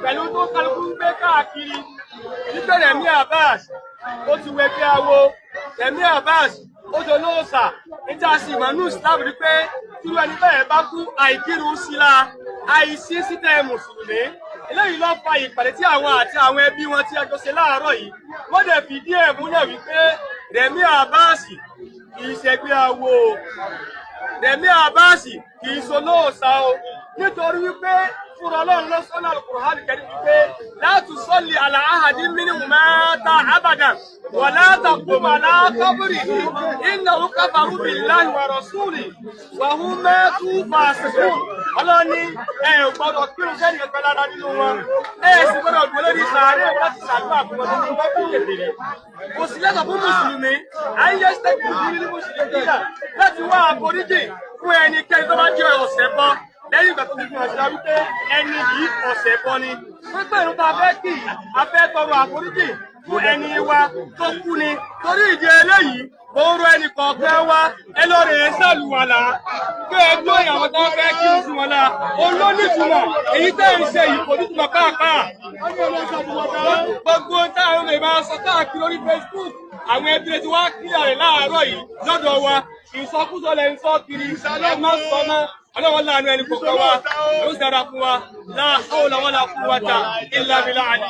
pẹ̀lú tó kálukú ń gbé káàkiri nígbà Rẹ̀mí Abbas ó ti wé bí awo Rẹ̀mí Abbas ó dolóòsà níta sí ìmọ̀nú Islam rí pé tí ẹni bẹ́ẹ̀ bá kú àìkírun sí la àìsí sítẹ̀ mùsùlùmí eléyìí ló fa ìpàdé tí àwọn àti àwọn ẹbí wọn tí a jọ ṣe láàárọ̀ yìí wọ́n dẹ̀ fìdí ẹ̀ múlẹ̀ wípé Rẹ̀mí Abbas kì í ṣẹgbẹ́ awo Rẹ̀mí Abbas kì í ṣolóòsà o nítorí wípé fúnra Ọlọ́run ló sọ́nà Al-Qur'an Karim wípé la tusalli ala ahadin minhum mata abadan wa la taqum ala qabrihi innahum kafaru billahi wa rasulihi wa hum matu fasiqun. Ọlọ́run ní ẹ ò gbọ́dọ̀ kírun sẹ́ni kankan lára nínú wọn ẹ sì gbọ́dọ̀ dúró lórí sàárè láti ṣàdúrà fún wọn tó bá kú kékeré. Kò sí lẹ́tọ̀ fún mùsùlùmí ayé sẹ́kù ní mùsùlùmí láti wá àforíjì fún ẹnikẹ́ni tó bá jẹ́ ọ̀sẹ̀ bọ́ lẹ́yìn ìgbà tó ti fi hàn sí wípé ẹni yìí ọ̀sẹ̀ bọ́ ni pípẹ́ ìrúta afẹ́ kì í afẹ́ tọrọ àforíjì fún ẹni wa tó kú ni torí ìdí eléyìí ó ń rọ ẹnì kọ̀ọ̀kan wá ẹ lọ rè é sàlùwàlà pé ẹ gbọ́ ìyàwó tó fẹ́ kí n sí wọn la olónìtumọ̀ èyí tẹ́ ń ṣe yìí kò nítumọ̀ pàápàá gbogbo táwọn lè máa sọ káàkiri lórí Facebook àwọn ẹbí rẹ ti wá kílẹ̀ rẹ̀ láàárọ̀ yìí lọ́dọ̀ wa ìsọkúsọ lẹ́ ń sọ kiri ẹ má sọ mọ́ ọlọ́wọ́ láàánú ẹni kọ̀ọ̀kan wa ó sì dára fún wa la hawla wala quwwata illa billah àlè.